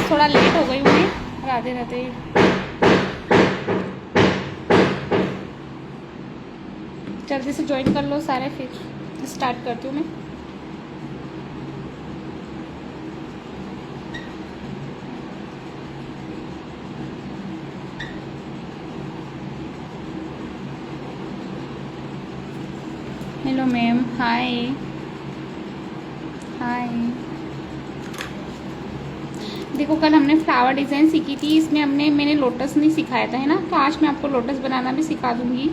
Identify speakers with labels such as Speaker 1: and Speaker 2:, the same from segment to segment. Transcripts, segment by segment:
Speaker 1: थोड़ा लेट हो गई हूँ राधे राधे। जल्दी से ज्वाइन कर लो सारे, फिर स्टार्ट करती हूँ मैं। हेलो मैम, हाय हाय। देखो कल हमने फ्लावर डिज़ाइन सीखी थी, इसमें मैंने लोटस नहीं सिखाया था, है ना। तो आज मैं आपको लोटस बनाना भी सिखा दूंगी।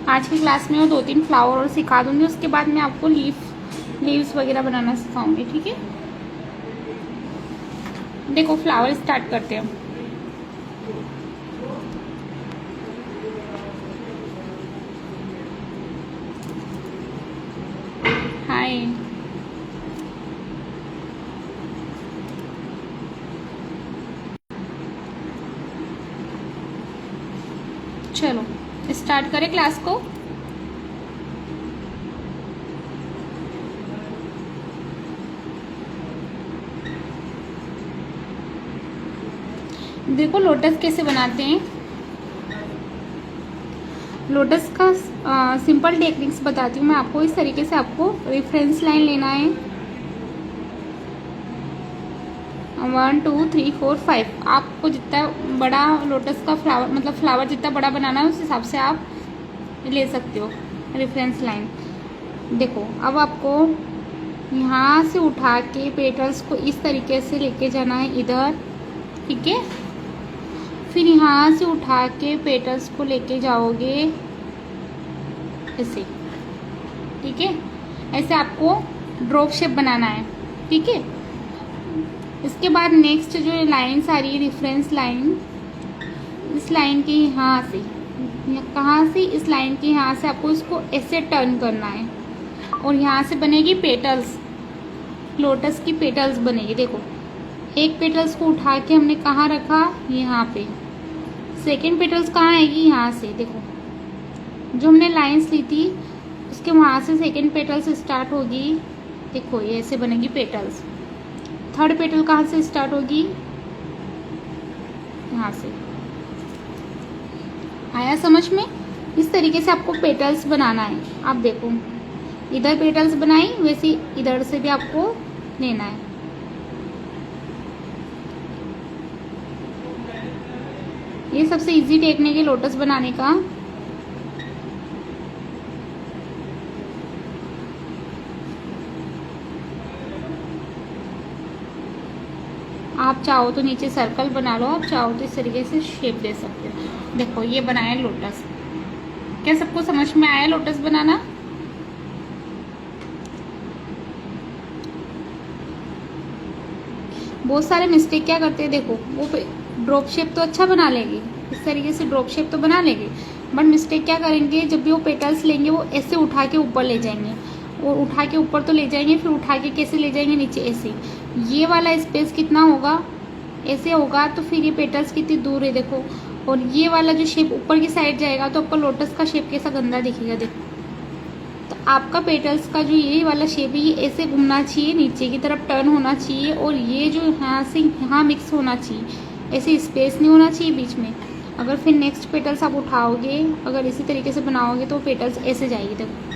Speaker 1: आज की क्लास में वो 2-3 फ्लावर और सिखा दूंगी, उसके बाद मैं आपको लीव्स वगैरह बनाना सिखाऊंगी, ठीक है। देखो फ्लावर स्टार्ट करते हैं। हाय, चलो स्टार्ट करें क्लास को। देखो लोटस कैसे बनाते हैं। लोटस का सिंपल टेक्निक्स बताती हूँ मैं आपको। इस तरीके से आपको रेफरेंस लाइन लेना है। 1 2 3 4 5। आपको जितना बड़ा लोटस का फ्लावर, मतलब फ्लावर जितना बड़ा बनाना है, उस हिसाब से आप ले सकते हो रेफरेंस लाइन। देखो अब आपको यहाँ से उठा के पेटल्स को इस तरीके से लेके जाना है इधर, ठीक है। फिर यहाँ से उठा के पेटल्स को लेके जाओगे ऐसे, ठीक है। ऐसे आपको ड्रॉप शेप बनाना है, ठीक है। इसके बाद नेक्स्ट जो लाइन्स आ रही है रेफरेंस लाइन, इस लाइन के यहाँ से, कहाँ से, इस लाइन के यहाँ से आपको इसको ऐसे टर्न करना है और यहाँ से बनेगी पेटल्स, लोटस की पेटल्स बनेगी। देखो एक पेटल्स को उठा के हमने कहाँ रखा, यहाँ पे। सेकेंड पेटल्स कहाँ आएगी, यहाँ से। देखो जो हमने लाइंस ली थी उसके वहाँ से सेकेंड पेटल्स स्टार्ट होगी। देखो ये ऐसे बनेगी पेटल्स। थर्ड पेटल कहाँ से स्टार्ट होगी, यहाँ से। आया समझ में। इस तरीके से आपको पेटल्स बनाना है। आप देखो इधर पेटल्स बनाई, वैसे इधर से भी आपको लेना है। ये सबसे इजी टेक्निक है लोटस बनाने का। आप चाहो तो नीचे सर्कल बना लो, आप चाहो तो इस तरीके से शेप दे सकते हो। देखो ये बनाया लोटस। क्या सबको समझ में आया लोटस बनाना। बहुत सारे मिस्टेक क्या करते हैं, देखो वो ड्रॉप शेप तो अच्छा बना लेंगे, इस तरीके से ड्रॉप शेप तो बना लेंगे, बट मिस्टेक क्या करेंगे, जब भी वो पेटल्स लेंगे वो ऐसे उठा के ऊपर ले जाएंगे, और उठा के ऊपर तो ले जाएंगे, फिर उठा के कैसे ले जाएंगे नीचे, ऐसे। ये वाला स्पेस कितना होगा, ऐसे होगा, तो फिर ये पेटल्स कितनी दूर है देखो। और ये वाला जो शेप ऊपर की साइड जाएगा तो आपका लोटस का शेप कैसा गंदा दिखेगा। देखो तो आपका पेटल्स का जो ये वाला शेप है, ये ऐसे घूमना चाहिए, नीचे की तरफ टर्न होना चाहिए, और ये जो यहाँ से यहाँ मिक्स होना चाहिए, ऐसे स्पेस नहीं होना चाहिए बीच में। अगर फिर नेक्स्ट पेटल्स आप उठाओगे, अगर इसी तरीके से बनाओगे तो पेटल्स ऐसे जाएगी। देखो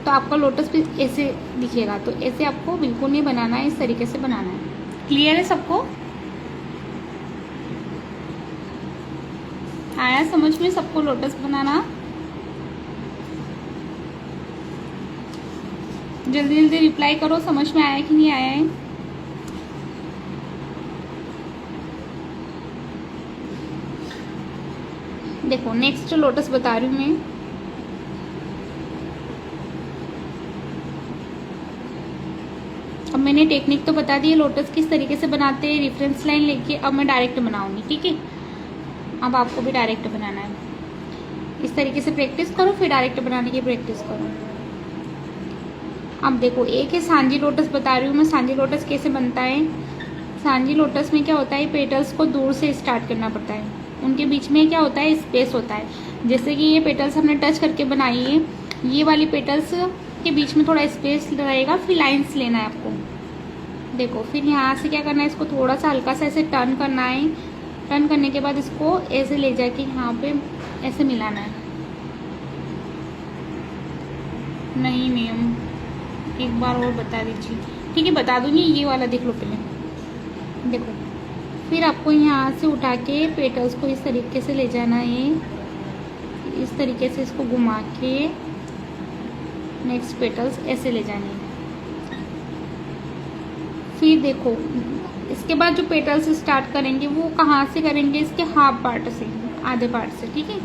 Speaker 1: तो आपका लोटस भी ऐसे दिखेगा। तो ऐसे आपको बिल्कुल नहीं बनाना है, इस तरीके से बनाना है। क्लियर है सबको, आया समझ में सबको लोटस बनाना। जल्दी जल्दी रिप्लाई करो, समझ में आया कि नहीं आया है। देखो नेक्स्ट लोटस बता रही हूँ मैं। अब मैंने टेक्निक तो बता दी है लोटस किस तरीके से बनाते हैं, रेफरेंस लाइन लेके। अब मैं डायरेक्ट बनाऊंगी, ठीक है। अब आपको भी डायरेक्ट बनाना है। इस तरीके से प्रैक्टिस करो, फिर डायरेक्ट बनाने की प्रैक्टिस करो। अब देखो, एक है सांजी लोटस बता रही हूँ मैं। सांजी लोटस कैसे बनता है? सांजी लोटस में क्या होता है, पेटल्स को दूर से स्टार्ट करना पड़ता है। उनके बीच में क्या होता है, स्पेस होता है। जैसे कि ये पेटल्स हमने टच करके बनाई है, ये वाली पेटल्स के बीच में थोड़ा स्पेस रहेगा, फिर लाइंस लेना है आपको। देखो, फिर यहाँ से क्या करना है, इसको थोड़ा सा हल्का सा ऐसे टर्न करना है। टर्न करने के बाद इसको ऐसे ले जाके यहाँ पे ऐसे मिलाना है। नहीं मैम, एक बार और बता दीजिए। ठीक है, बता दूंगी। ये वाला देख लो पहले। देखो, फिर आपको यहाँ से उठा के पेटल्स को इस तरीके से ले जाना है। इस तरीके से इसको घुमा के नेक्स्ट पेटल्स ऐसे ले जाने हैं। फिर देखो, इसके बाद जो पेटल्स स्टार्ट करेंगे वो कहाँ से करेंगे, इसके हाफ पार्ट से, आधे पार्ट से, ठीक है।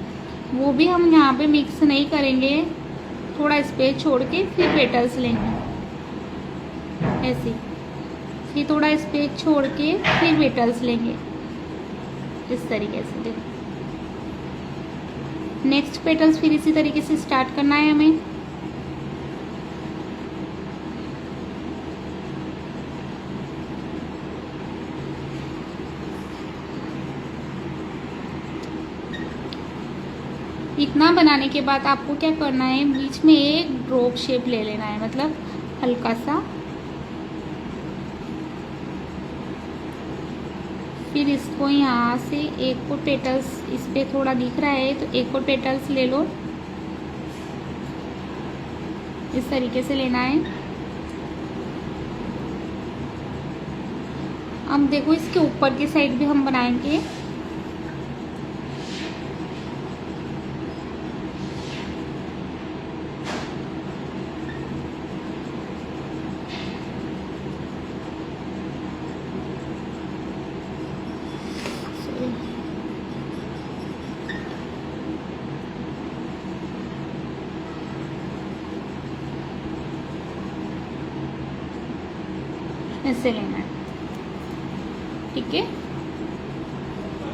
Speaker 1: वो भी हम यहाँ पे मिक्स नहीं करेंगे, थोड़ा स्पेस छोड़ के फिर पेटल्स लेंगे ऐसे। फिर थोड़ा स्पेस छोड़ के फिर पेटल्स लेंगे इस तरीके से। देखो, नेक्स्ट पेटल्स फिर इसी तरीके से स्टार्ट करना है हमें। इतना बनाने के बाद आपको क्या करना है, बीच में एक ड्रॉप शेप ले लेना है, मतलब हल्का सा। फिर इसको यहाँ से एक और पेटल्स, इस पे थोड़ा दिख रहा है तो एक और पेटल्स ले लो, इस तरीके से लेना है। अब देखो, इसके ऊपर की साइड भी हम बनाएंगे। ऐसे लेना है, ठीक है।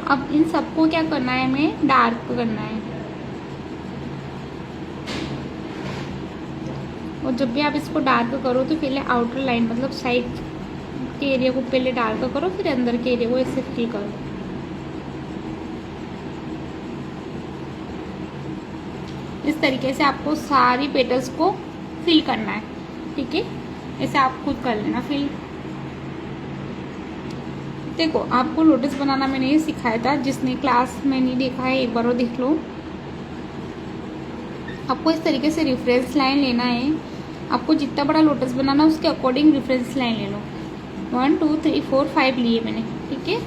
Speaker 1: अब इन सबको क्या करना है, हमें डार्क करना है। और जब भी आप इसको डार्क करो तो पहले आउटर लाइन, मतलब साइड के एरिया को पहले डार्क करो, फिर अंदर के एरिया को ऐसे फिल करो। इस तरीके से आपको सारी पेटल्स को फिल करना है, ठीक है। ऐसे आप खुद कर लेना फिल। देखो, आपको लोटस बनाना मैंने ये सिखाया था, जिसने क्लास में नहीं देखा है एक बार वो देख लो। आपको इस तरीके से रेफरेंस लाइन लेना है। आपको जितना बड़ा लोटस बनाना उसके अकॉर्डिंग रेफरेंस लाइन ले लो। 1 2 3 4 5 लिए मैंने, ठीक है।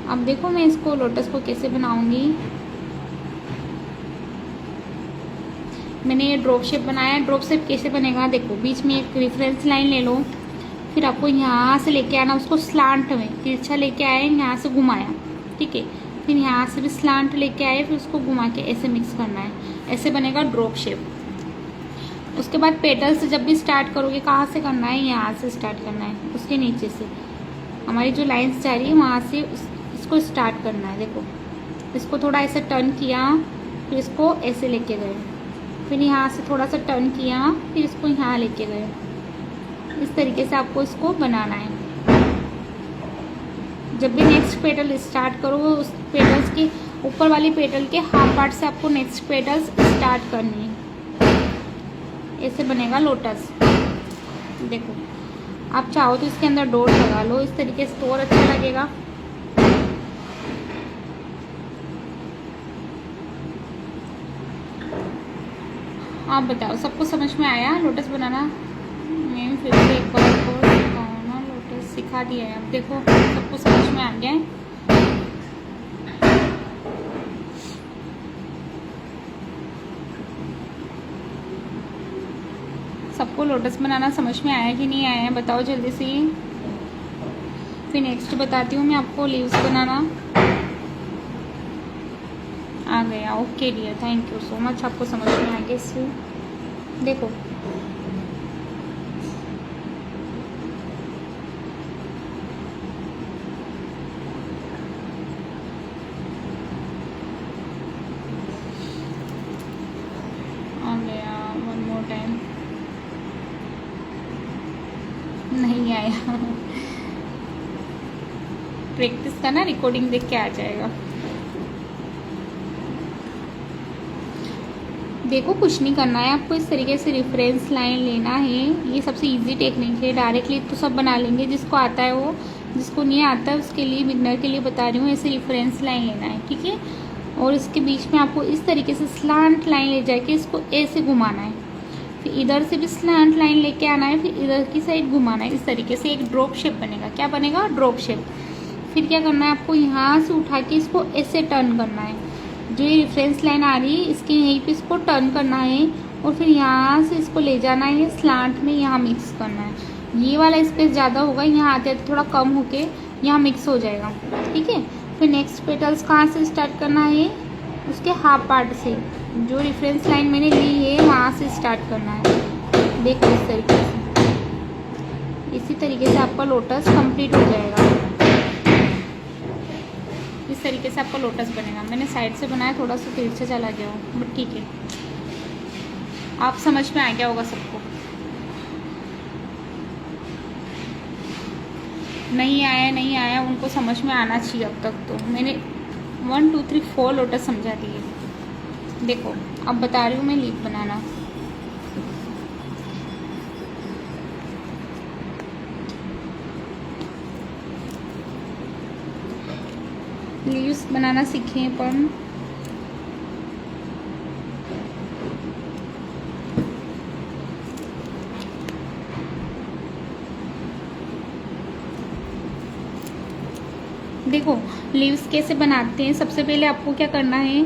Speaker 1: अब देखो, मैं इसको लोटस को कैसे बनाऊंगी। मैंने ये ड्रॉप शेप बनाया। ड्रॉप शेप कैसे बनेगा, देखो, बीच में एक रेफरेंस लाइन ले लो। फिर आपको यहाँ से लेके आना, उसको स्लांट में तिरछा लेके आए, यहाँ से घुमाया, ठीक है। फिर यहाँ से भी स्लांट लेके आए, फिर उसको घुमा के ऐसे मिक्स करना है। ऐसे बनेगा ड्रॉप शेप। उसके बाद पेटल्स जब भी स्टार्ट करोगे, कहाँ से करना है, यहाँ से स्टार्ट करना है, उसके नीचे से हमारी जो लाइंस जा रही है वहाँ से इसको स्टार्ट करना है। देखो, इसको थोड़ा ऐसे टर्न किया, फिर इसको ऐसे लेके गए, फिर यहाँ से थोड़ा सा टर्न किया, फिर इसको यहाँ लेके गए। इस तरीके से आपको इसको बनाना है। जब भी नेक्स्ट पेटल स्टार्ट करो, उस पेटल्स के ऊपर वाली पेटल के हाफ पार्ट से आपको नेक्स्ट पेटल्स स्टार्ट करनी है। ऐसे बनेगा लोटस। देखो, आप चाहो तो इसके अंदर डॉट लगा लो, इस तरीके से तो और अच्छा लगेगा। आप बताओ, सबको समझ में आया लोटस बनाना? मैं फिर से एक बार और सिखाऊँ ना, लोटस सिखा दिया है। अब देखो, सबको समझ में आ गया है। सबको लोटस बनाना समझ में आया कि नहीं आया है, बताओ जल्दी से। फिर नेक्स्ट बताती हूँ मैं आपको लीव्स बनाना। आ गया, okay dear, thank you so much, आपको समझ में आ गया इससे। देखो, मोर टाइम। नहीं आया। प्रैक्टिस करना, रिकॉर्डिंग देख के आ जाएगा। देखो कुछ नहीं करना है आपको, इस तरीके से रेफरेंस लाइन लेना है। ये सबसे इजी टेक्निक है। डायरेक्टली तो सब बना लेंगे, जिसको आता है वो, जिसको नहीं आता है उसके लिए, बिगनर के लिए बता रही हूँ। ऐसे रेफरेंस लाइन लेना है, ठीक है। और इसके बीच में आपको इस तरीके से स्लांट लाइन ले जाके इसको ऐसे घुमाना है। फिर इधर से भी स्लांट लाइन लेके आना है, फिर इधर की साइड घुमाना है। इस तरीके से एक ड्रॉप शेप बनेगा। क्या बनेगा? Drop shape. फिर क्या करना है आपको, यहाँ से उठा के इसको ऐसे टर्न करना है। जो ये रेफरेंस लाइन आ रही है इसके यहीं पे इसको टर्न करना है, और फिर यहाँ से इसको ले जाना है स्लांट में, यहाँ मिक्स करना है। ये वाला स्पेस ज़्यादा होगा, यहाँ आते आते थोड़ा कम होके यहाँ मिक्स हो जाएगा, ठीक है। फिर नेक्स्ट पेटल्स कहाँ से स्टार्ट करना है? उसके हाफ पार्ट से, जो रेफरेंस लाइन मैंने ली है वहाँ से स्टार्ट करना है। देखो इस तरीके से, इसी तरीके से आपका लोटस कंप्लीट हो जाएगा। इस तरीके से आपका लोटस बनेगा। मैंने साइड से बनाया, थोड़ा सा फिर से चला गया हो, बट ठीक है, आप समझ में आ गया होगा सबको। नहीं आया उनको समझ में आना चाहिए। अब तक तो मैंने 1 2 3 4 लोटस समझा दिए। देखो अब बता रही हूँ मैं लीफ बनाना। लीव्स बनाना सीखे अपन। देखो लीव्स कैसे बनाते हैं। सबसे पहले आपको क्या करना है,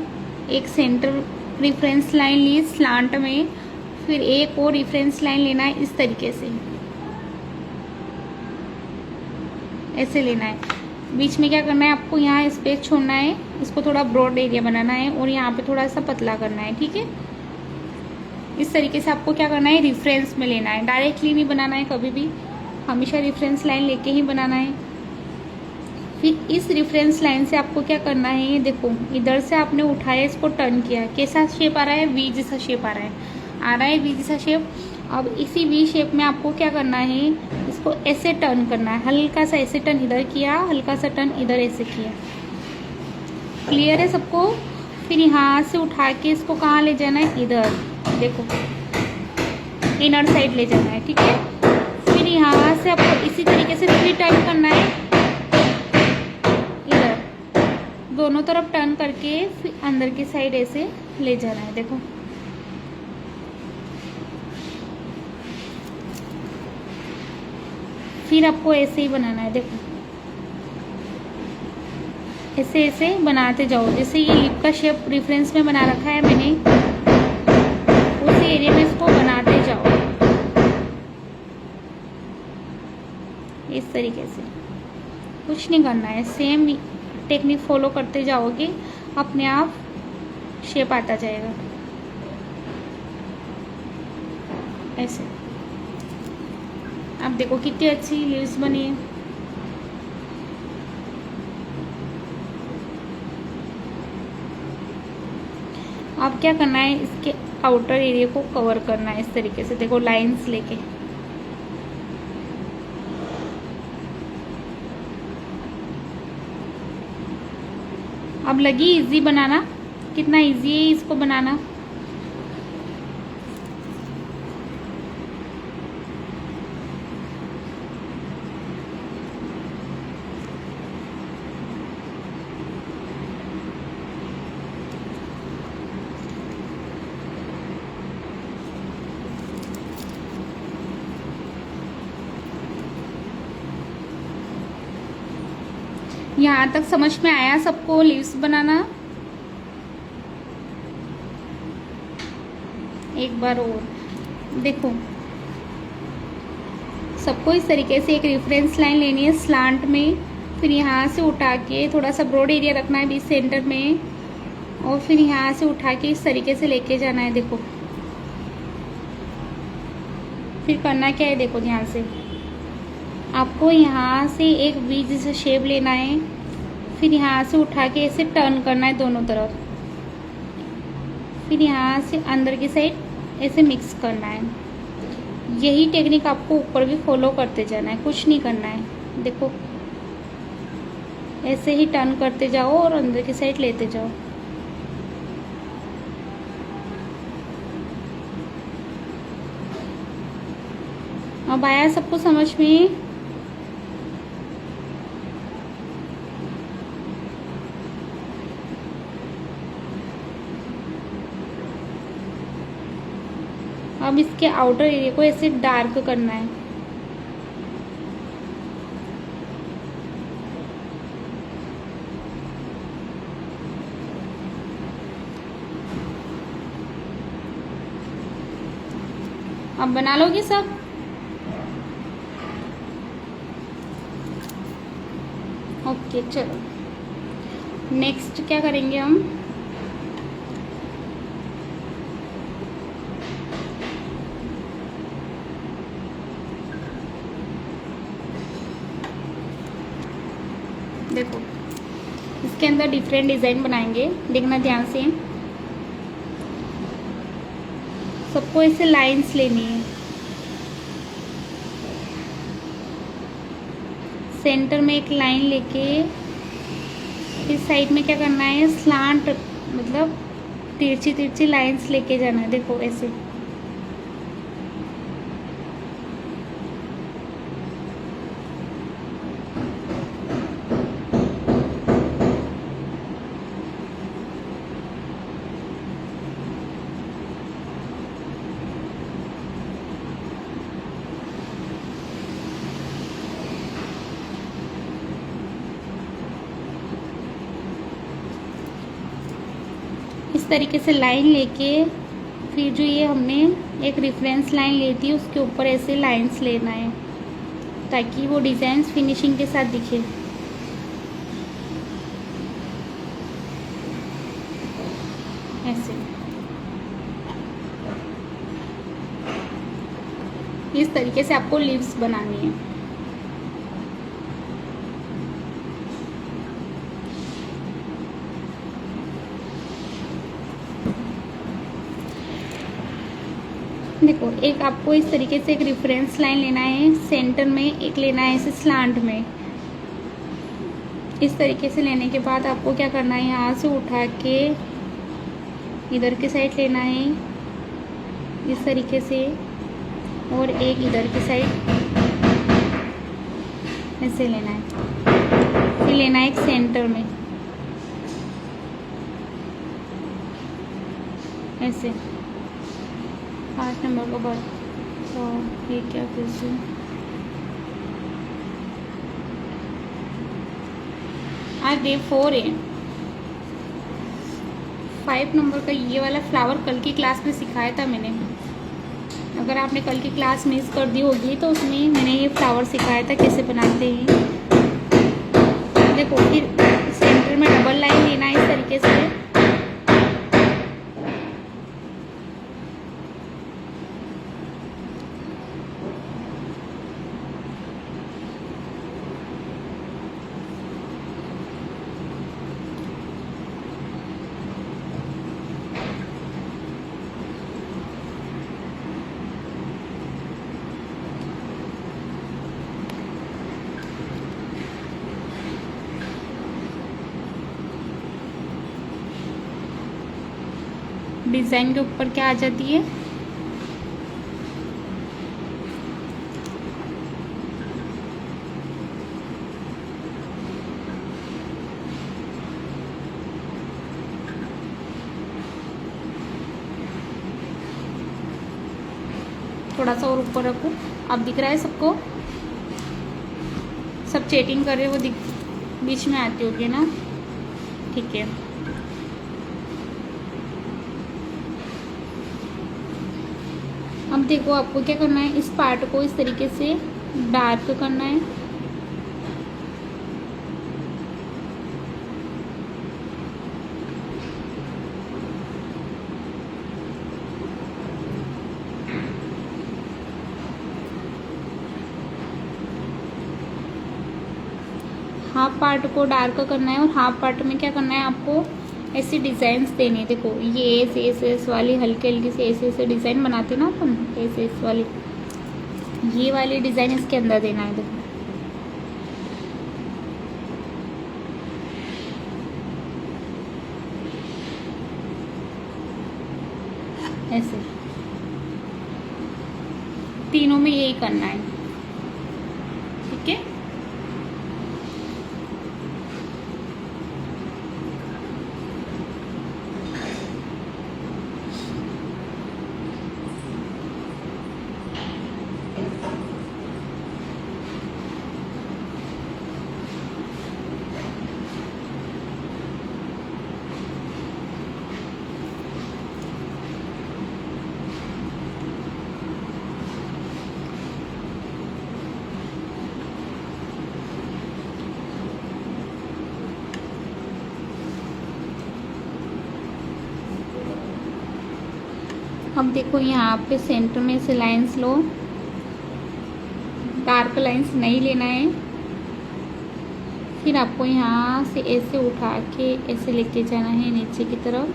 Speaker 1: एक सेंटर रेफरेंस लाइन ली स्लांट में, फिर एक और रेफरेंस लाइन लेना है इस तरीके से, ऐसे लेना है। बीच में क्या करना है आपको, यहाँ स्पेस छोड़ना है, इसको थोड़ा ब्रॉड एरिया बनाना है और यहाँ पे थोड़ा सा पतला करना है, ठीक है। इस तरीके से आपको क्या करना है, रेफरेंस में लेना है। डायरेक्टली नहीं बनाना है कभी भी, हमेशा रेफरेंस लाइन लेके ही बनाना है। फिर इस रेफरेंस लाइन से आपको क्या करना है, देखो इधर से आपने उठाया, इसको टर्न किया, कैसा शेप आ रहा है? वी जैसा शेप आ रहा है वी जैसा शेप। अब इसी वी शेप में आपको क्या करना है, इसको ऐसे टर्न करना है। हल्का सा ऐसे टर्न इधर किया, हल्का सा टर्न इधर ऐसे किया। क्लियर है सबको? फिर यहाँ से उठा के इसको कहाँ ले जाना है, इधर देखो इनर साइड ले जाना है, ठीक है। फिर यहाँ से आपको इसी तरीके से फिर टर्न करना है, इधर दोनों तरफ टर्न करके फिर अंदर की साइड ऐसे ले जाना है। देखो फिर आपको ऐसे ही बनाना है। देखो ऐसे ऐसे बनाते जाओ, जैसे ये लिप का शेप रेफरेंस में बना रखा है मैंने, उसी एरिया में इसको बनाते जाओ इस तरीके से। कुछ नहीं करना है, सेम टेक्निक फॉलो करते जाओगे, अपने आप शेप आता जाएगा ऐसे। अब देखो कितनी अच्छी लीव्स बनी है। अब क्या करना है, इसके आउटर एरिया को कवर करना है इस तरीके से। देखो लाइंस लेके, अब लगी इजी बनाना, कितना इजी है इसको बनाना। यहाँ तक समझ में आया सबको लीव्स बनाना? एक बार और देखो, सबको इस तरीके से एक रेफरेंस लाइन लेनी है स्लांट में, फिर यहाँ से उठा के थोड़ा सा ब्रॉड एरिया रखना है बीच सेंटर में, और फिर यहाँ से उठा के इस तरीके से लेके जाना है। देखो फिर करना क्या है, देखो ध्यान से आपको यहाँ से एक वी जैसा शेप लेना है, फिर यहाँ से उठा के ऐसे टर्न करना है दोनों तरफ, फिर यहाँ से अंदर की साइड ऐसे मिक्स करना है। यही टेक्निक आपको ऊपर भी फॉलो करते जाना है, कुछ नहीं करना है। देखो ऐसे ही टर्न करते जाओ और अंदर की साइड लेते जाओ। अब आया सबको समझ में? अब इसके आउटर एरिया को ऐसे डार्क करना है। अब बना लोगे सब? ओके चलो, नेक्स्ट क्या करेंगे हम? देखो इसके अंदर डिफरेंट डिज़ाइन बनाएंगे, देखना ध्यान से। सबको ऐसे लाइंस लेनी है। सेंटर में एक लाइन लेके इस साइड में क्या करना है, स्लांट मतलब तिरछी तिरछी लाइंस लेके जाना है। देखो ऐसे। इस तरीके से लाइन लेके फिर जो ये हमने एक रेफरेंस लाइन ली थी उसके ऊपर ऐसे लाइंस लेना है ताकि वो डिज़ाइंस फिनिशिंग के साथ दिखे। ऐसे इस तरीके से आपको लीव्स बनानी है। देखो एक आपको इस तरीके से एक रेफरेंस लाइन लेना है, सेंटर में एक लेना है ऐसे स्लांट में। इस तरीके से लेने के बाद आपको क्या करना है, यहाँ से उठा के इधर के साइड लेना है इस तरीके से, और एक इधर की साइड ऐसे लेना है। फिर लेना है एक सेंटर में ऐसे 5 नंबर का बाद। तो ये क्या फिर से आज डे 4 है। 5 नंबर का ये वाला फ्लावर कल की क्लास में सिखाया था मैंने। अगर आपने कल की क्लास मिस कर दी होगी तो उसमें मैंने ये फ्लावर सिखाया था कैसे बनाते हैं। देखो फिर सेंटर में डबल लाइन लेना है इस तरीके से। डिज़ाइन के ऊपर क्या आ जाती है, थोड़ा सा और ऊपर रखो। अब दिख रहा है सबको? सब चैटिंग कर रहे वो दिख बीच में आती होगी ना? ठीक है। अब देखो आपको क्या करना है, इस पार्ट को इस तरीके से डार्क करना है। हाफ पार्ट को डार्क करना है और हाफ पार्ट में क्या करना है आपको, ऐसे डिज़ाइंस देने। देखो ये एस वाली हल्के हल्के से ऐसे डिज़ाइन बनाते ना अपन, एस वाली, ये वाली डिज़ाइन इसके अंदर देना है। देखो ऐसे तीनों में यही करना है, ठीक है। अब देखो यहाँ पे सेंटर में से लाइंस लो, डार्क लाइंस नहीं लेना है। फिर आपको यहाँ से ऐसे उठा के ऐसे लेके जाना है नीचे की तरफ,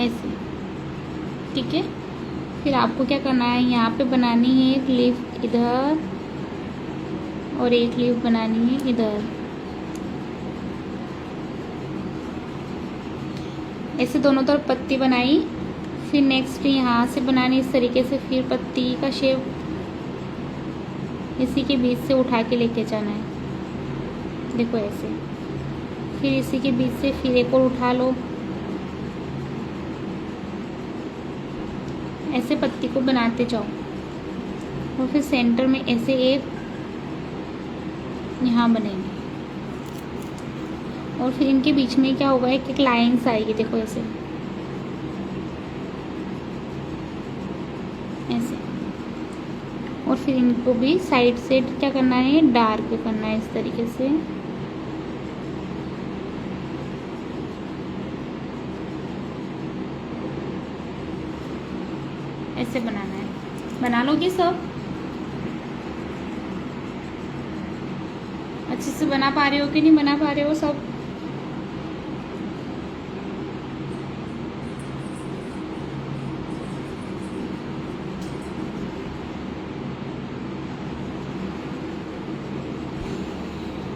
Speaker 1: ऐसे, ठीक है। फिर आपको क्या करना है, यहाँ पे बनानी है एक लीफ इधर और एक लीफ बनानी है इधर, ऐसे दोनों तरफ पत्ती बनाई। फिर नेक्स्ट यहाँ से बनानी इस तरीके से, फिर पत्ती का शेप इसी के बीच से उठा के लेके जाना है, देखो ऐसे। फिर इसी के बीच से फिर एक और उठा लो, ऐसे पत्ती को बनाते जाओ। और फिर सेंटर में ऐसे एक यहाँ बनेंगे, और फिर इनके बीच में क्या होगा, एक लाइंस आएगी, देखो ऐसे ऐसे। और फिर इनको भी साइड से क्या करना है, डार्क करना है इस तरीके से, ऐसे बनाना है। बना लोगे सब अच्छे से? बना पा रहे हो कि नहीं बना पा रहे हो सब?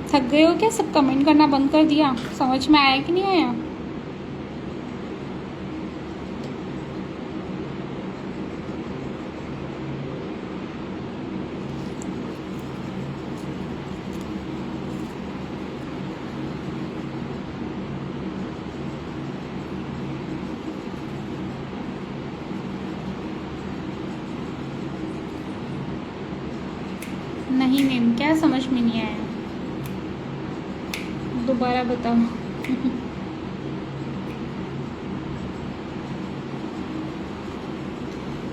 Speaker 1: थक गए हो क्या? सब कमेंट करना बंद कर दिया? समझ में आया कि नहीं आया? नहीं मैम, क्या समझ में नहीं आया? दोबारा बताओ।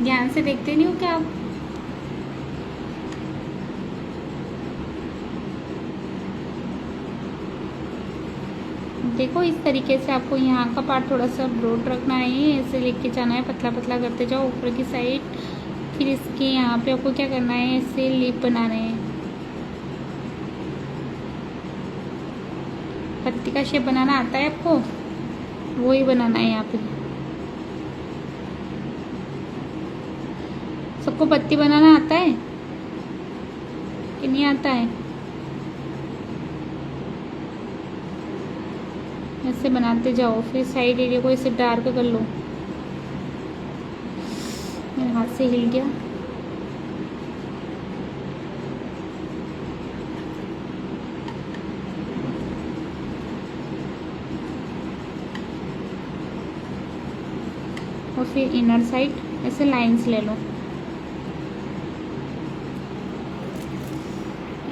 Speaker 1: ध्यान से देखते नहीं हो क्या आप? देखो इस तरीके से आपको यहाँ का पार्ट थोड़ा सा ब्रॉड रखना है, ऐसे लेके जाना है, पतला पतला करते जाओ ऊपर की साइड। फिर इसके यहाँ पे आपको क्या करना है, ऐसे लिप बनाने हैं, पत्ती का शेप बनाना आता है आपको, वो ही बनाना है यहाँ पे। सबको पत्ती बनाना आता है कि नहीं आता है? ऐसे बनाते जाओ। फिर साइड एरिया को ऐसे डार्क कर लो। मेरे हाथ से हिल गया। और फिर इनर साइड ऐसे लाइंस ले लो।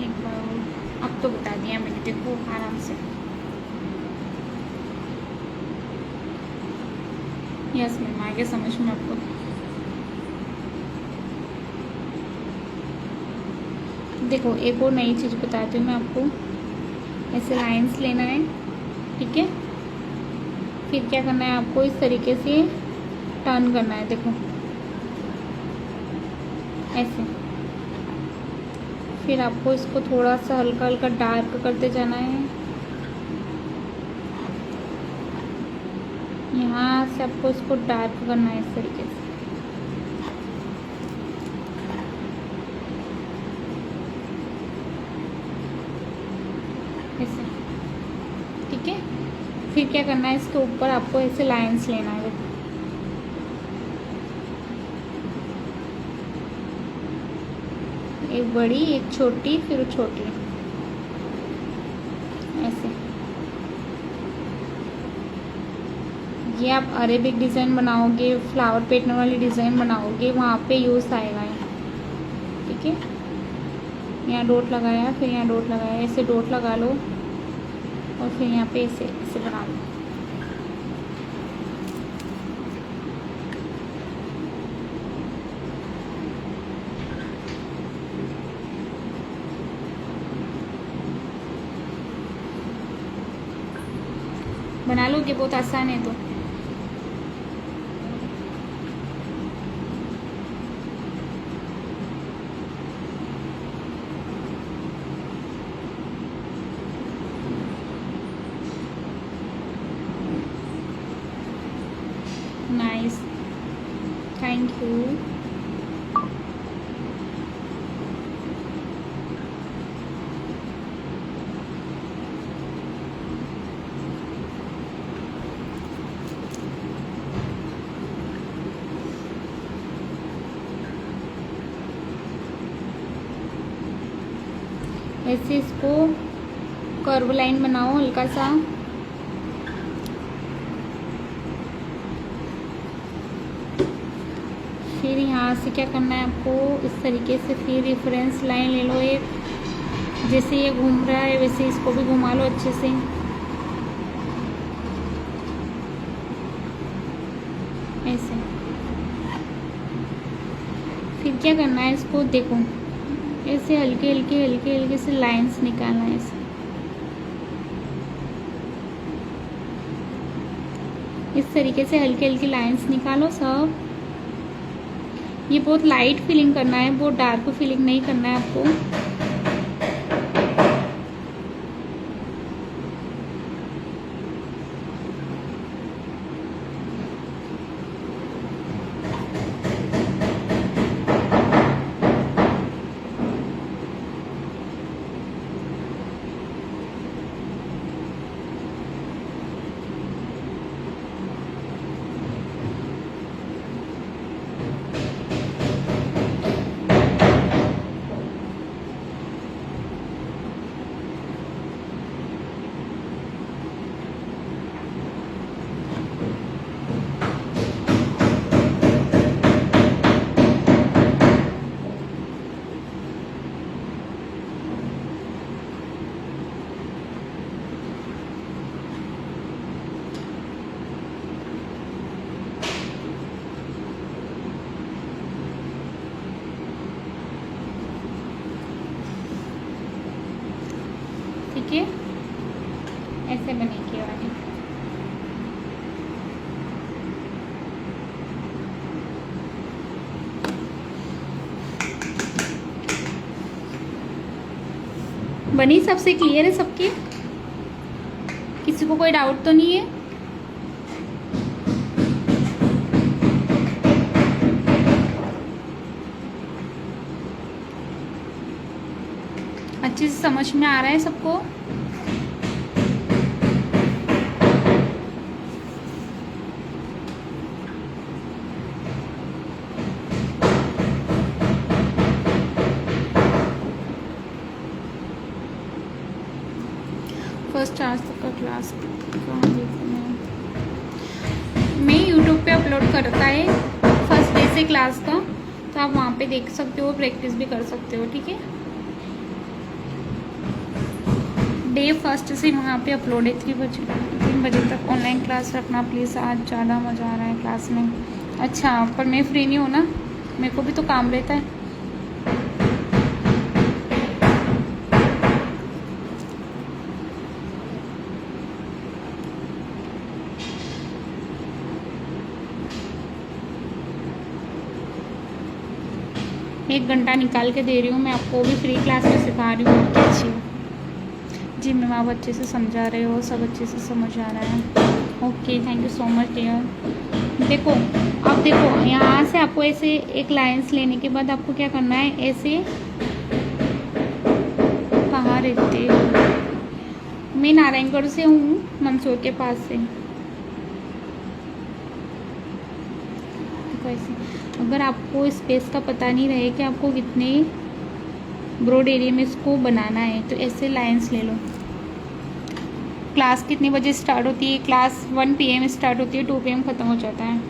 Speaker 1: एक बार अब तो बता दिया मैंने, देखो आराम से। यस मैम, आगे समझ में आपको? देखो एक और नई चीज़ बताती हूँ मैं आपको। ऐसे लाइंस लेना है, ठीक है। फिर क्या करना है आपको, इस तरीके से टर्न करना है, देखो ऐसे। फिर आपको इसको थोड़ा सा हल्का हल्का डार्क करते जाना है, यहाँ से आपको इसको डार्क करना है इस तरीके से। ऐसे, ठीक है। फिर क्या करना है, इसके ऊपर आपको ऐसे लाइंस लेना है। एक बड़ी, एक छोटी, फिर छोटी, ऐसे। ये आप अरेबिक डिज़ाइन बनाओगे, फ्लावर पैटर्न वाली डिज़ाइन बनाओगे, वहाँ पे यूज़ आएगा ये, ठीक है। यहाँ डॉट लगाया, फिर यहाँ डॉट लगाया, ऐसे डॉट लगा लो और फिर यहाँ पे ऐसे ऐसे बना लो। बना लोगे, बहुत आसान है। तो नाइस, थैंक यू। ऐसे इसको कर्व लाइन बनाओ हल्का सा। फिर यहाँ से क्या करना है आपको, इस तरीके से फिर रेफरेंस लाइन ले लो एक, जैसे ये घूम रहा है वैसे इसको भी घुमा लो अच्छे से। ऐसे फिर क्या करना है, इसको देखो ऐसे हल्के हल्के हल्के हल्के से लाइंस निकालना है ऐसे। इस तरीके से हल्के हल्के लाइंस निकालो सब। ये बहुत लाइट फीलिंग करना है, बहुत डार्क फीलिंग नहीं करना है आपको। ठीक है, ऐसे बनेगी वाली। बनी सबसे क्लियर है सबकी, किसी को कोई डाउट तो नहीं है? अच्छे से समझ में आ रहा है सबको? फर्स्ट आज तक का क्लास कहाँ देखूँ मैं यूट्यूब पे अपलोड करता है फर्स्ट डे से क्लास का, तो आप वहाँ पे देख सकते हो, प्रैक्टिस भी कर सकते हो, ठीक है। डे फर्स्ट से वहाँ पे अपलोड है 3 बजे तक ऑनलाइन क्लास रखना प्लीज़। आज ज़्यादा मज़ा आ रहा है क्लास में। अच्छा, पर मैं फ्री नहीं हूँ ना, मेरे को भी तो काम रहता है। एक घंटा निकाल के दे रही हूँ मैं आपको, भी फ्री क्लास में सिखा रही हूँ अच्छी। जी मैम, आप अच्छे से समझा रहे हो, सब अच्छे से समझ आ रहा है। Okay, thank you so much dear. देखो, अब देखो यहाँ से आपको ऐसे एक लाइंस लेने के बाद आपको क्या करना है, ऐसे कहाँ रहते हो? मैं नारायणगढ़ से हूँ, मंदसौर के पास से। देखो ऐसे, अगर आपको स्पेस का पता नहीं रहे कि आपको कितने ब्रॉड एरिया में इसको बनाना है, तो ऐसे लाइंस ले लो। क्लास कितने बजे स्टार्ट होती है? क्लास 1 PM स्टार्ट होती है, 2 PM ख़त्म हो जाता है।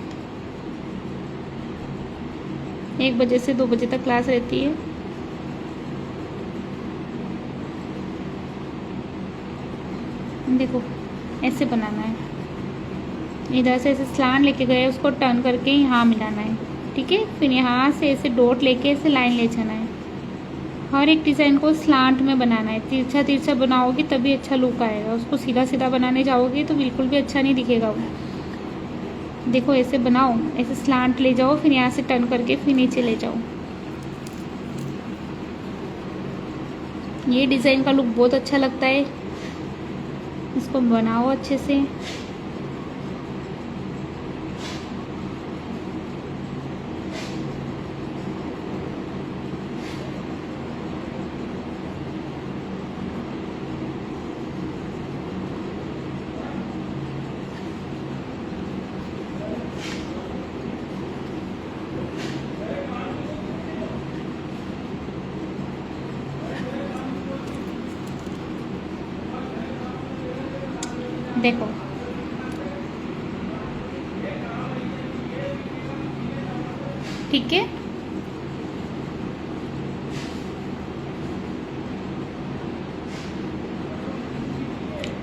Speaker 1: 1 बजे से 2 बजे तक क्लास रहती है। देखो ऐसे बनाना है, इधर से ऐसे स्लान लेके गए, उसको टर्न करके यहाँ मिलाना है, ठीक है। फिर यहाँ से ऐसे डॉट लेके ऐसे लाइन ले जाना है। हर एक डिज़ाइन को स्लांट में बनाना है, तिरछा तिरछा बनाओगे तभी अच्छा लुक आएगा। उसको सीधा सीधा बनाने जाओगे तो बिल्कुल भी अच्छा नहीं दिखेगा वो। देखो ऐसे बनाओ, ऐसे स्लांट ले जाओ, फिर यहाँ से टर्न करके फिर नीचे ले जाओ। ये डिज़ाइन का लुक बहुत अच्छा लगता है, इसको बनाओ अच्छे से। देखो ठीक है,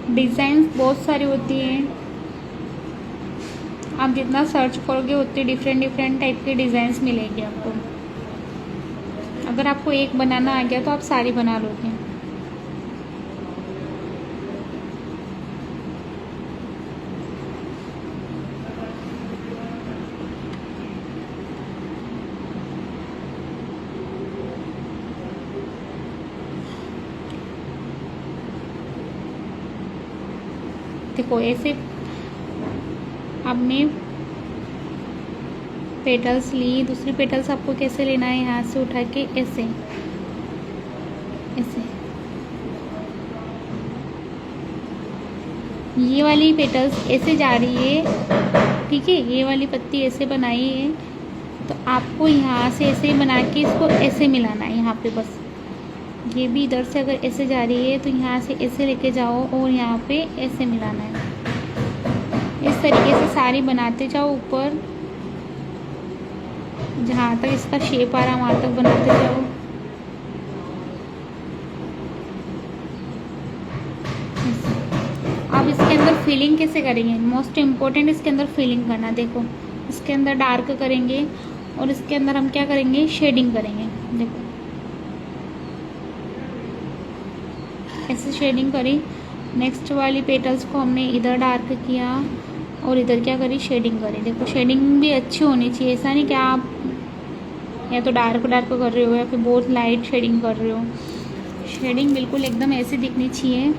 Speaker 1: डिज़ाइंस बहुत सारी होती हैं, आप जितना सर्च करोगे उतने डिफरेंट डिफरेंट टाइप के डिज़ाइंस मिलेंगे आपको। अगर आपको एक बनाना आ गया तो आप सारी बना लोगे। देखो ऐसे आपने पेटल्स ली, दूसरी पेटल्स आपको कैसे लेना है, यहाँ से उठा के ऐसे ऐसे, ये वाली पेटल्स ऐसे जा रही है, ठीक है। ये वाली पत्ती ऐसे बनाई है, तो आपको यहाँ से ऐसे बना के इसको ऐसे मिलाना है यहाँ पे बस। ये भी इधर से अगर ऐसे जा रही है तो यहाँ से ऐसे लेके जाओ और यहाँ पे ऐसे मिलाना है। इस तरीके से सारी बनाते जाओ, ऊपर जहाँ तक इसका शेप आ रहा है वहाँ तक बनाते जाओ। अब इसके अंदर फिलिंग कैसे करेंगे, मोस्ट इम्पोर्टेंट इसके अंदर फिलिंग करना। देखो इसके अंदर डार्क करेंगे और इसके अंदर हम क्या करेंगे, शेडिंग करेंगे। देखो ऐसे शेडिंग करी, नेक्स्ट वाली पेटल्स को हमने इधर डार्क किया और इधर क्या करी, शेडिंग करी। देखो शेडिंग भी अच्छी होनी चाहिए, ऐसा नहीं कि आप या तो डार्क डार्क कर रहे हो या फिर बहुत लाइट शेडिंग कर रहे हो। शेडिंग बिल्कुल एकदम ऐसे दिखनी चाहिए।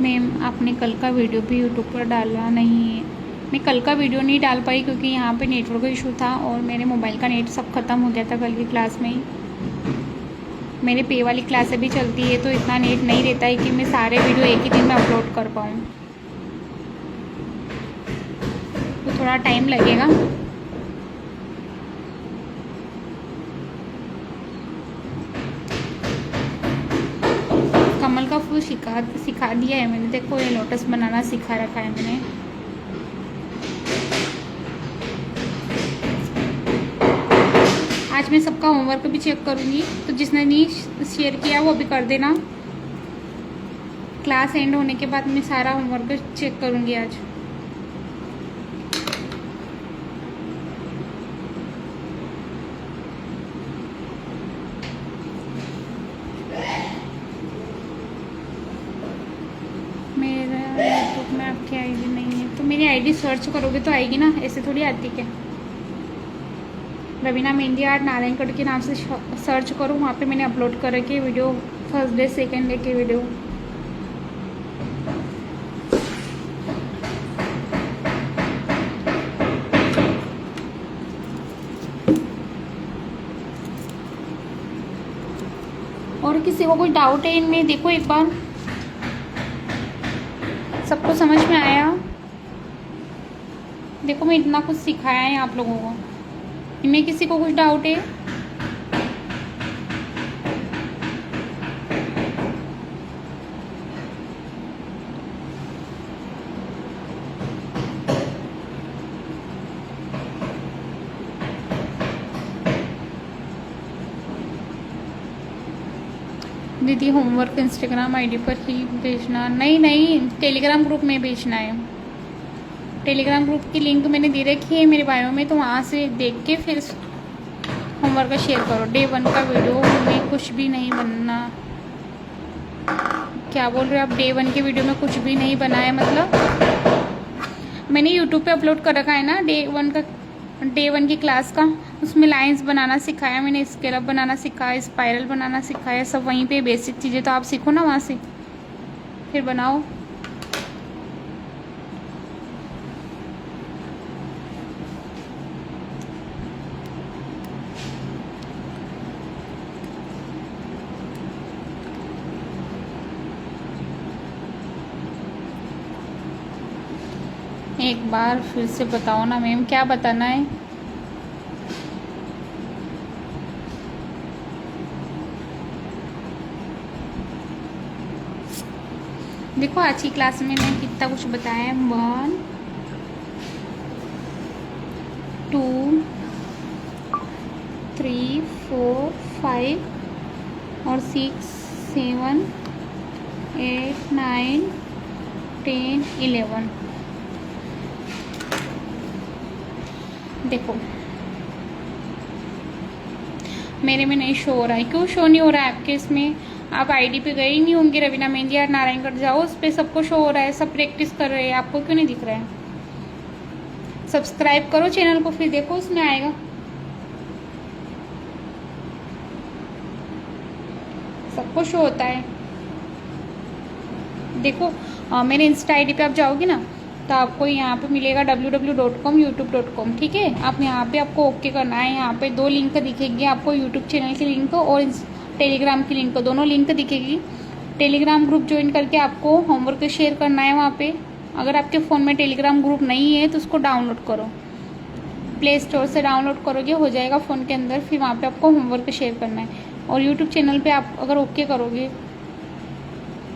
Speaker 1: मैम आपने कल का वीडियो भी यूट्यूब पर डाला नहीं है। मैं कल का वीडियो नहीं डाल पाई क्योंकि यहाँ पे नेटवर्क इशू था और मेरे मोबाइल का नेट सब ख़त्म हो गया था कल की क्लास में ही। मेरे पे वाली क्लासें भी चलती है तो इतना नेट नहीं रहता है कि मैं सारे वीडियो एक ही दिन में अपलोड कर पाऊँ, तो थोड़ा टाइम लगेगा। कमल का फूल सिखा दिया है मैंने। देखो ये लोटस बनाना सिखा रखा है मैंने। आज मैं सबका होमवर्क भी चेक करूँगी, तो जिसने नहीं शेयर किया वो भी कर देना। क्लास एंड होने के बाद मैं सारा होमवर्क चेक करूँगी आज। मेरा यूट्यूब में आपकी आईडी नहीं है, तो मेरी आईडी सर्च करोगे तो आएगी ना, ऐसे थोड़ी आती क्या। रवीना मेहंदी आर्ट नारायणगढ़ के नाम से सर्च करो, वहाँ पे मैंने अपलोड कर रखी है video, first day second day की वीडियो। और किसी को कोई डाउट है इनमें, देखो एक बार सबको समझ में आया। देखो मैं इतना कुछ सिखाया है आप लोगों को, इनमें किसी को कुछ डाउट है? दीदी होमवर्क इंस्टाग्राम आईडी पर ही भेजना? नहीं, टेलीग्राम ग्रुप में भेजना है। टेलीग्राम ग्रुप की लिंक मैंने दे रखी है मेरे बायो में, तो वहाँ से देख के फिर होमवर्क का शेयर करो। डे 1 का वीडियो में कुछ भी नहीं बनना। क्या बोल रहे हो आप? डे 1 के वीडियो में कुछ भी नहीं बना है मतलब? मैंने यूट्यूब पे अपलोड कर रखा है ना डे 1 की क्लास का, उसमें लाइंस बनाना सिखाया मैंने, स्केलअप बनाना सिखाया, स्पाइरल बनाना सिखाया, सब वहीं पे बेसिक चीज़ें। तो आप सीखो ना वहाँ से, फिर बनाओ। एक बार फिर से बताओ ना मैम, क्या बताना है? देखो आज की क्लास में मैं कितना कुछ बताया है। 1 2 3 4 5 और 6 7 8 9 10 11। देखो मेरे में नहीं शो हो रहा है। क्यों शो नहीं हो रहा है आपके इसमें? आप आईडी पे गए ही नहीं होंगे, रवीना मेहंदी आर्ट नारायणगढ़ जाओ, उस पर सबको शो हो रहा है, सब प्रैक्टिस कर रहे हैं। आपको क्यों नहीं दिख रहा है? सब्सक्राइब करो चैनल को, फिर देखो उसमें आएगा। सबको शो होता है। देखो मेरे इंस्टा आईडी पे आप जाओगे ना, तो आपको यहाँ पे मिलेगा www.youtube.com youtube.com। ठीक है, आप यहाँ पे आपको ओके करना है। यहाँ पे 2 लिंक दिखेगी आपको, यूट्यूब चैनल की लिंक और टेलीग्राम की लिंक, दोनों लिंक दिखेगी। टेलीग्राम ग्रुप ज्वाइन करके आपको होमवर्क शेयर करना है वहाँ पे। अगर आपके फ़ोन में टेलीग्राम ग्रुप नहीं है तो उसको डाउनलोड करो, प्ले स्टोर से डाउनलोड करोगे, हो जाएगा फ़ोन के अंदर। फिर वहाँ पे आपको होमवर्क शेयर करना है। और यूट्यूब चैनल पे आप अगर ओके करोगे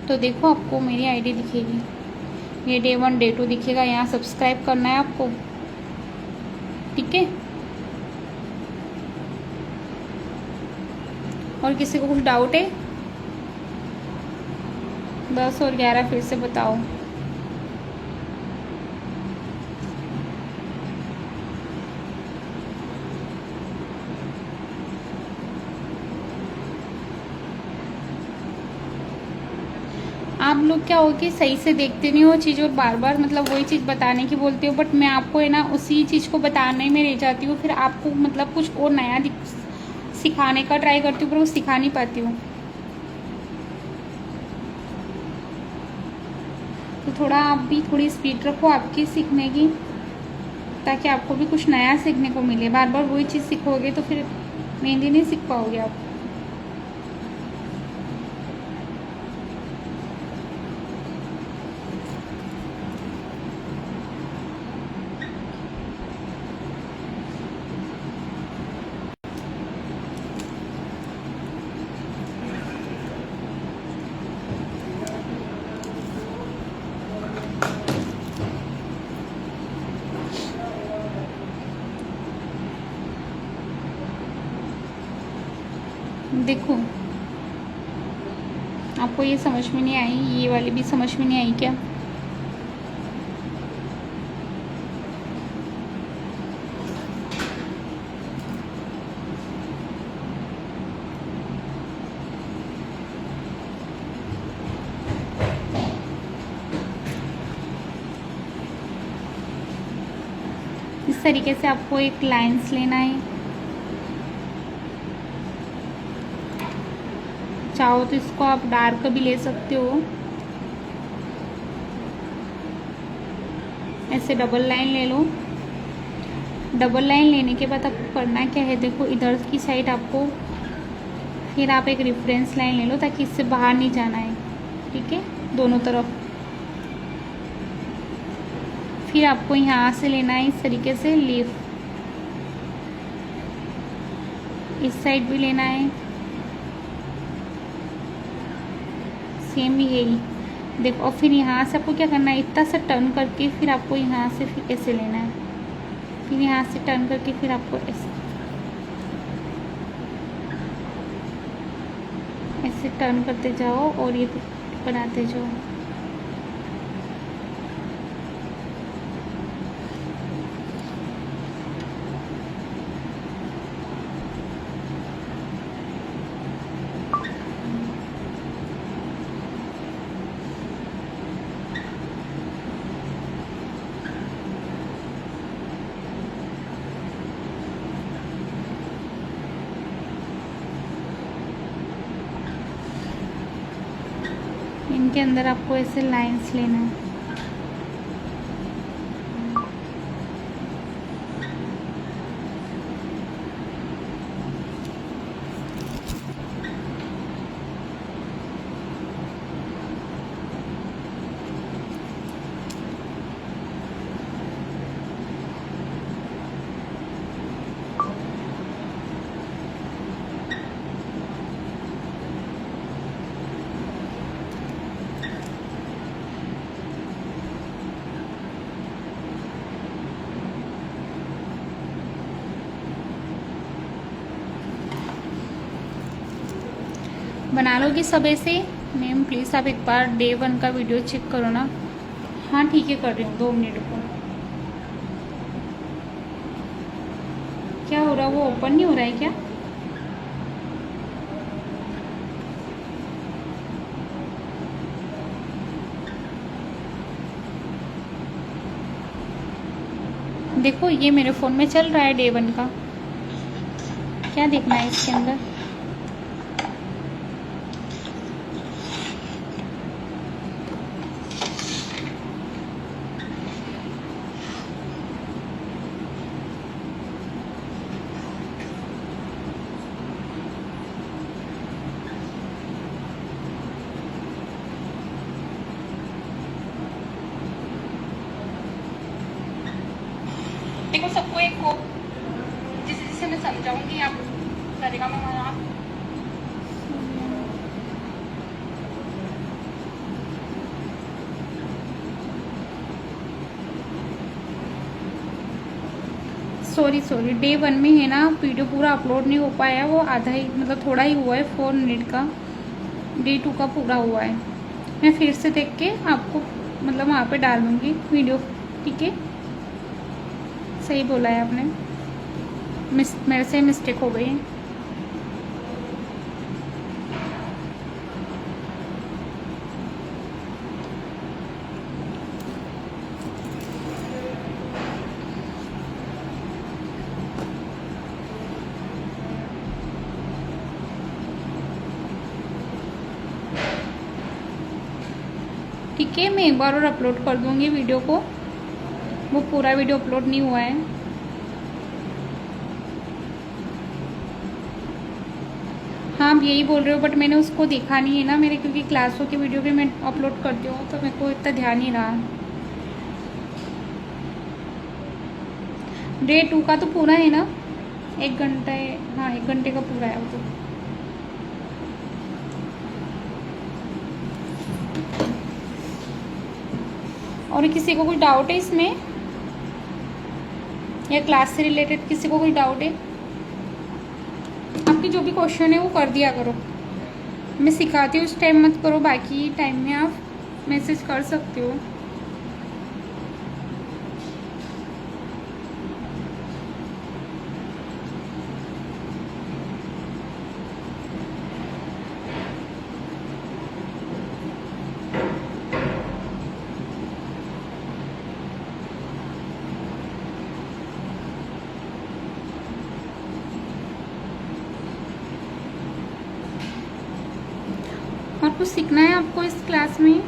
Speaker 1: तो देखो आपको मेरी आईडी दिखेगी, ये डे 1 डे 2 दिखेगा। यहाँ सब्सक्राइब करना है आपको, ठीक है। और किसी को कुछ डाउट है? 10 और 11 फिर से बताओ। आप लोग क्या हो कि सही से देखते नहीं हो चीज़ और बार बार मतलब वही चीज़ बताने की बोलते हो, बट मैं आपको है ना उसी चीज़ को बताने में रह जाती हूँ। फिर आपको मतलब कुछ और नया सिखाने का ट्राई करती हूँ, पर वो सिखा नहीं पाती हूँ। तो थोड़ा आप भी थोड़ी स्पीड रखो आपकी सीखने की, ताकि आपको भी कुछ नया सीखने को मिले। बार बार वही चीज़ सीखोगे तो फिर मेहंदी नहीं सीख पाओगे आप। देखो आपको ये समझ में नहीं आई, ये वाली भी समझ में नहीं आई क्या? इस तरीके से आपको एक लाइंस लेना है। चाहो तो इसको आप डार्क भी ले सकते हो। ऐसे डबल लाइन ले लो। डबल लाइन लेने के बाद आपको करना क्या है, देखो इधर की साइड आपको फिर आप एक रेफरेंस लाइन ले लो, ताकि इससे बाहर नहीं जाना है, ठीक है, दोनों तरफ। फिर आपको यहाँ से लेना है इस तरीके से लीफ, इस साइड भी लेना है, सेम यही देखो। और फिर यहाँ से आपको क्या करना है, इतना सा टर्न करके फिर आपको यहाँ से फिर ऐसे लेना है, फिर यहाँ से टर्न करके फिर आपको ऐसे टर्न करते जाओ और ये बनाते जाओ। इनके अंदर आपको ऐसे लाइंस लेना है। बना लोगी सब ऐसे? मैम प्लीज़ आप एक बार डे 1 का वीडियो चेक करो ना। हाँ ठीक है, कर रही हूँ, 2 मिनट को। क्या हो रहा है, वो ओपन नहीं हो रहा है क्या? देखो ये मेरे फ़ोन में चल रहा है डे 1 का। क्या देखना है इसके अंदर? देखो सबको एक को जिसे जिसे मैं समझाऊंगी आप करेगा मैं वहाँ। सॉरी डे 1 में है ना, वीडियो पूरा अपलोड नहीं हो पाया, वो आधा ही मतलब थोड़ा ही हुआ है, 4 मिनट का। डे 2 का पूरा हुआ है। मैं फिर से देख के आपको मतलब वहाँ पे डाल दूँगी वीडियो, ठीक है? सही बोला है आपने, मेरे से मिस्टेक हो गई है। ठीक है, मैं एक बार और अपलोड कर दूंगी वीडियो को, वो पूरा वीडियो अपलोड नहीं हुआ है। हाँ आप यही बोल रहे हो, बट मैंने उसको देखा नहीं है ना मेरे, क्योंकि क्लासों की वीडियो भी मैं अपलोड करती हूँ तो मेरे को इतना ध्यान नहीं रहा। डे 2 का तो पूरा है ना, 1 घंटा है, हाँ 1 घंटे का पूरा है वो तो। और किसी को कोई डाउट है इसमें, या क्लास से रिलेटेड किसी को कोई डाउट है? आपकी जो भी क्वेश्चन है वो कर दिया करो, मैं सिखाती हूँ उस टाइम मत करो, बाकी टाइम में आप मैसेज कर सकते हो। और कुछ सीखना है आपको इस क्लास में?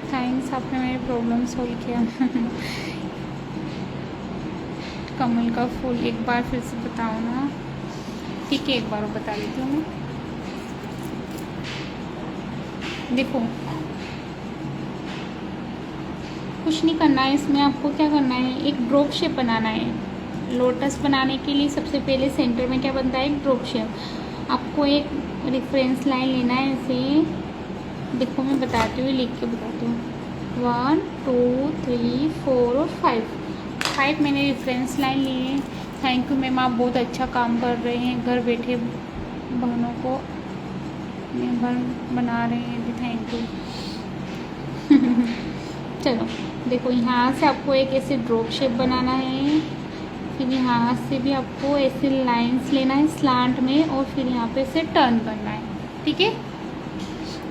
Speaker 1: थैंक्स, आपने मेरी प्रॉब्लम सॉल्व किया। कमल का फूल एक बार फिर से बताओ ना। ठीक है, एक बार और बता देती हूँ मैं। देखो कुछ नहीं करना है इसमें, आपको क्या करना है, एक ड्रॉप शेप बनाना है। लोटस बनाने के लिए सबसे पहले सेंटर में क्या बनता है, एक ड्रॉप शेप। आपको एक रेफरेंस लाइन लेना है ऐसे, देखो मैं बताती हूँ, लिख के बताती हूँ। 1 2 3 4 और 5 मैंने रेफरेंस लाइन लिए। थैंक यू मैम, आप बहुत अच्छा काम कर रहे हैं, घर बैठे बहनों को निर्भर बना रहे हैं जी, थैंक यू। चलो देखो, यहाँ से आपको एक ऐसे ड्रॉप शेप बनाना है, फिर यहाँ से भी आपको ऐसे लाइंस लेना है स्लांट में, और फिर यहाँ पे से टर्न करना है। ठीक है,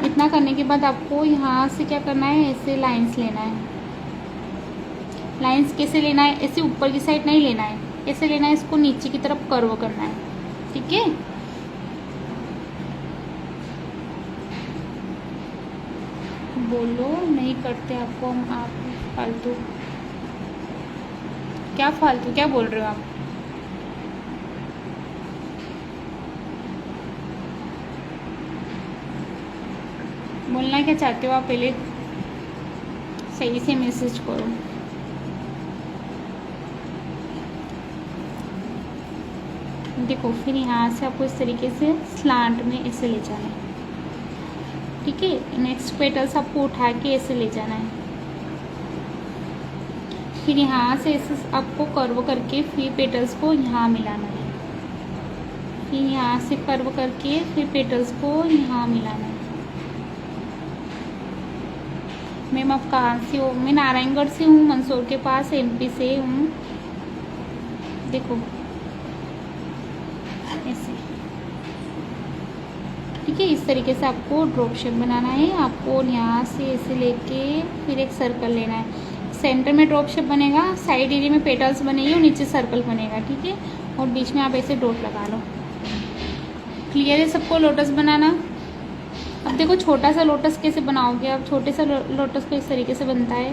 Speaker 1: इतना करने के बाद आपको यहाँ से क्या करना है, ऐसे लाइंस लेना है। लाइंस कैसे लेना है, ऐसे ऊपर की साइड नहीं लेना है, ऐसे लेना है, इसको नीचे की तरफ कर्व करना है। ठीक है, बोलो नहीं करते आपको हम, आप फालतू क्या, फालतू क्या बोल रहे हो आप? बोलना क्या चाहते हो आप, पहले सही से मैसेज करो। देखो फिर यहाँ से आपको इस तरीके से स्लांट में ऐसे ले जाना है। ठीक है, नेक्स्ट पेटल्स आपको उठा के ऐसे ले जाना है, फिर यहाँ से ऐसे आपको कर्व करके फिर पेटल्स को यहाँ मिलाना है, फिर यहाँ से कर्व करके फिर पेटल्स को यहाँ मिलाना है। मैम आप कहाँ से हो? मैं नारायणगढ़ से हूँ, मंदसौर के पास, एमपी से हूँ। देखो ऐसे, ठीक है, इस तरीके से आपको ड्रॉप शेप बनाना है। आपको यहाँ से ऐसे लेके फिर एक सर्कल लेना है, सेंटर में ड्रॉप शेप बनेगा, साइड एरिया में पेटल्स बनेगी और नीचे सर्कल बनेगा। ठीक है, और बीच में आप ऐसे डॉट लगा लो। क्लियर है सबको लोटस बनाना? अब देखो छोटा सा लोटस कैसे बनाओगे आप, छोटे सा लोटस को इस तरीके से बनता है,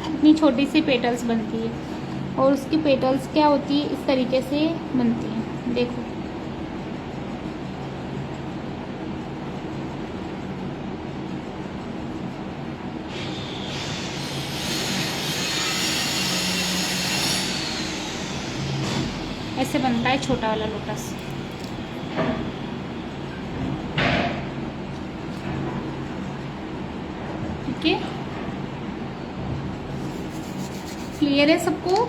Speaker 1: इतनी छोटी सी पेटल्स बनती है, और उसकी पेटल्स क्या होती है, इस तरीके से बनती है। देखो ऐसे बनता है छोटा वाला लोटस। ठीक है, क्लियर है सबको?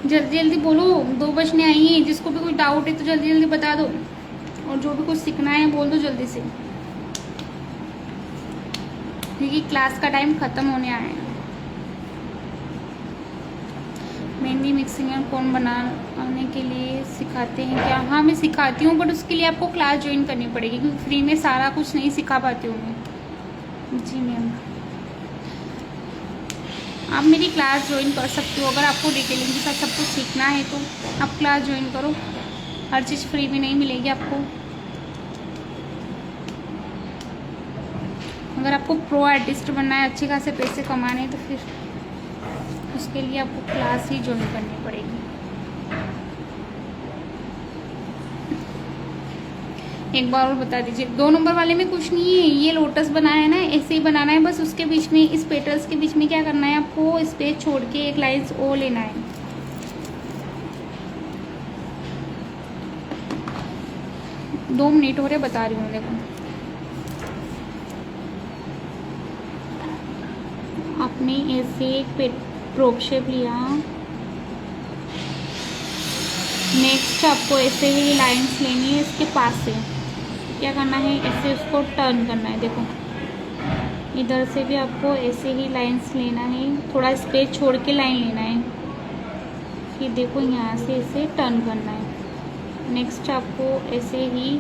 Speaker 1: जल्दी जल्दी बोलो, 2 बजने आई है, जिसको भी कोई डाउट है तो जल्दी जल्दी बता दो, और जो भी कुछ सीखना है बोल दो जल्दी से, क्योंकि क्लास का टाइम ख़त्म होने आया है। मेहंदी मिक्सिंग एंड कोन बनाने के लिए सिखाते हैं क्या? हाँ मैं सिखाती हूँ, बट उसके लिए आपको क्लास ज्वाइन करनी पड़ेगी, क्योंकि फ्री में सारा कुछ नहीं सिखा पाती हूँ मैं। जी मैम, आप मेरी क्लास ज्वाइन कर सकते हो। अगर आपको डिटेलिंग के साथ सब कुछ सीखना है तो आप क्लास ज्वाइन करो, हर चीज़ फ्री में नहीं मिलेगी आपको। अगर आपको प्रो आर्टिस्ट बनना है, अच्छे खासे पैसे कमाने हैं, तो फिर उसके लिए आपको क्लास ही ज्वाइन करनी पड़ेगी। एक बार और बता दीजिए, 2 नंबर वाले में कुछ नहीं है, ये लोटस बनाया है ना, ऐसे ही बनाना है। बस उसके बीच में, इस पेटल्स के बीच में क्या करना है आपको, स्पेस छोड़ के एक लाइन ओ लेना है। दो मिनट हो रहे, बता रही हूँ। देखो आपने ऐसे एक ड्रॉप शेप लिया, नेक्स्ट आपको ऐसे ही लाइंस लेनी है इसके पास से। क्या करना है, ऐसे उसको टर्न करना है। देखो इधर से भी आपको ऐसे ही लाइंस लेना है, थोड़ा स्पेस छोड़ के लाइन लेना है। फिर देखो यहाँ से ऐसे टर्न करना है। नेक्स्ट आपको ऐसे ही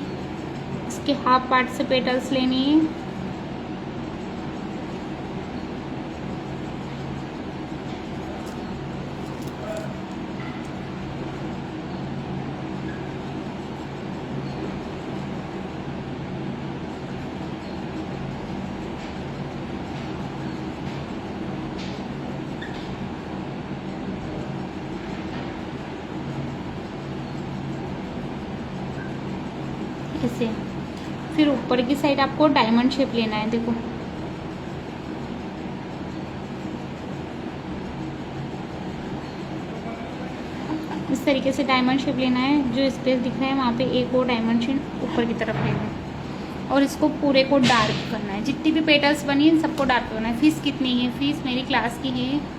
Speaker 1: इसके हाफ पार्ट से पेटल्स लेनी है। ऐसे फिर ऊपर की साइड आपको डायमंड शेप लेना है। देखो इस तरीके से डायमंड शेप लेना है। जो स्पेस दिख रहा है वहाँ पे एक और डायमंड शेप ऊपर की तरफ लेना है, और इसको पूरे को डार्क करना है। जितनी भी पेटल्स बनी है सबको डार्क करना है। फीस कितनी है? फीस मेरी क्लास की है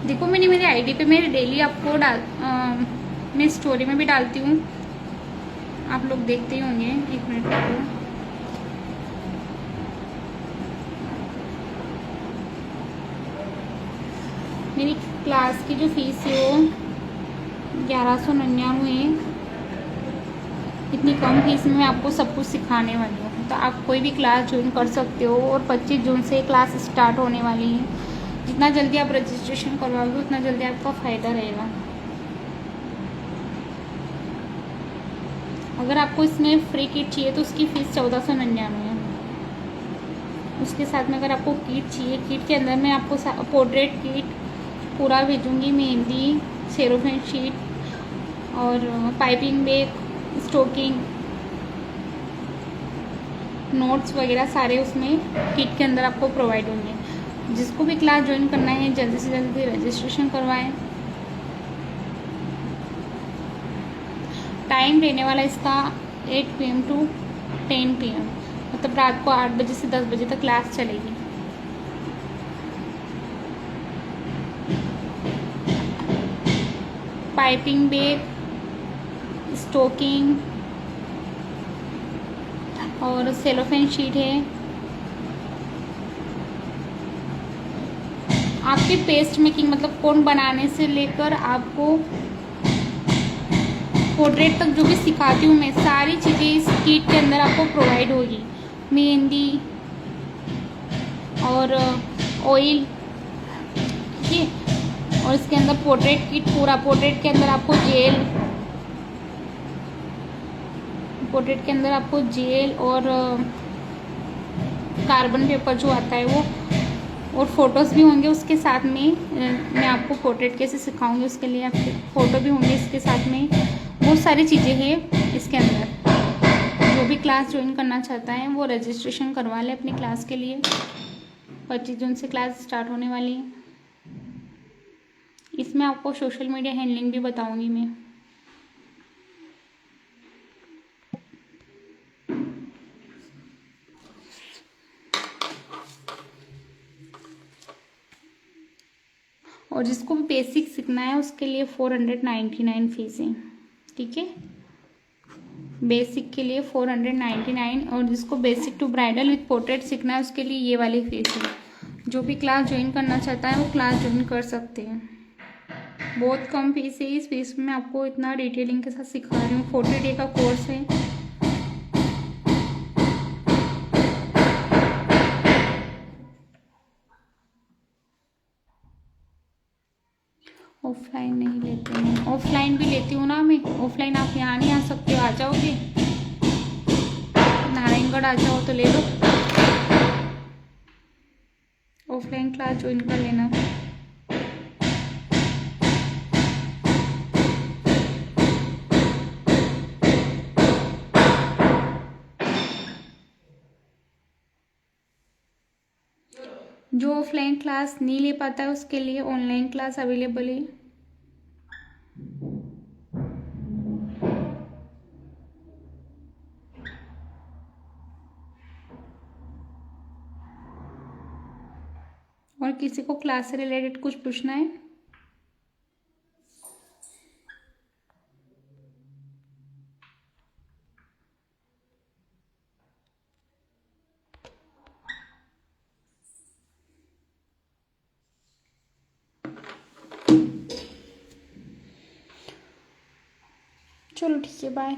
Speaker 1: देखो मैंने मेरी आईडी पे मेरे डेली आपको मैं स्टोरी में भी डालती हूँ, आप लोग देखते ही होंगे। एक मिनट रुको, मेरी क्लास की जो फीस है वो 1199 है। इतनी कम फीस में मैं आपको सब कुछ सिखाने वाली हूँ, तो आप कोई भी क्लास ज्वाइन कर सकते हो। और 25 जून से क्लास स्टार्ट होने वाली है। जितना जल्दी आप रजिस्ट्रेशन करवाओगे उतना जल्दी आपका फ़ायदा रहेगा। अगर आपको इसमें फ्री किट चाहिए तो उसकी फ़ीस 1499 है। उसके साथ में अगर आपको किट चाहिए, किट के अंदर मैं आपको पोर्ट्रेट किट पूरा भेजूँगी, मेहंदी, सेरोफेन शीट और पाइपिंग बैग, स्टोकिंग, नोट्स वगैरह सारे उसमें किट के अंदर आपको प्रोवाइड होंगे। जिसको भी क्लास ज्वाइन करना है जल्दी से जल्दी रजिस्ट्रेशन करवाएं। टाइम रहने वाला इसका 8 PM to 10 PM, मतलब रात को 8 बजे से 10 बजे तक क्लास चलेगी। पाइपिंग बैग, स्टोकिंग और सेलोफेन शीट है। आपकी पेस्ट मेकिंग मतलब कोन बनाने से लेकर आपको पोर्ट्रेट तक जो भी सिखाती हूँ मैं, सारी चीज़ें इस किट के अंदर आपको प्रोवाइड होगी। मेहंदी और ऑयल, ठीक है। और इसके अंदर पोर्ट्रेट किट पूरा, पोर्ट्रेट के अंदर आपको जेल, पोर्ट्रेट के अंदर आपको जेल और कार्बन पेपर जो आता है वो, और फोटोज़ भी होंगे उसके साथ में। मैं आपको पोर्ट्रेट कैसे सिखाऊंगी उसके लिए आपके फ़ोटो भी होंगे इसके साथ में। बहुत सारी चीज़ें हैं इसके अंदर। जो भी क्लास ज्वाइन करना चाहता है वो रजिस्ट्रेशन करवा ले अपनी क्लास के लिए। 25 जून से क्लास स्टार्ट होने वाली है। इसमें आपको सोशल मीडिया हैंडलिंग भी बताऊंगी मैं। और जिसको भी बेसिक सीखना है उसके लिए 499 फीस है, ठीक है। बेसिक के लिए 499 और जिसको basic to bridal with portrait सीखना है उसके लिए ये वाली फीस है। जो भी क्लास ज्वाइन करना चाहता है वो क्लास ज्वाइन कर सकते हैं। बहुत कम फीस है, इस फीस में आपको इतना डिटेलिंग के साथ सिखा रही हूँ। 40 डे का कोर्स है। ऑफलाइन नहीं लेते हैं, ऑफलाइन भी लेती हूँ ना मैं। ऑफलाइन आप यहाँ नहीं आ सकते हो, आ जाओगे नारायणगढ़ आ जाओ तो ले लो। ऑफलाइन क्लास ज्वाइन कर लेना। जो ऑफलाइन क्लास नहीं ले पाता है उसके लिए ऑनलाइन क्लास अवेलेबल है। और किसी को क्लास से रिलेटेड कुछ पूछना है? चलो ठीक है, बाय।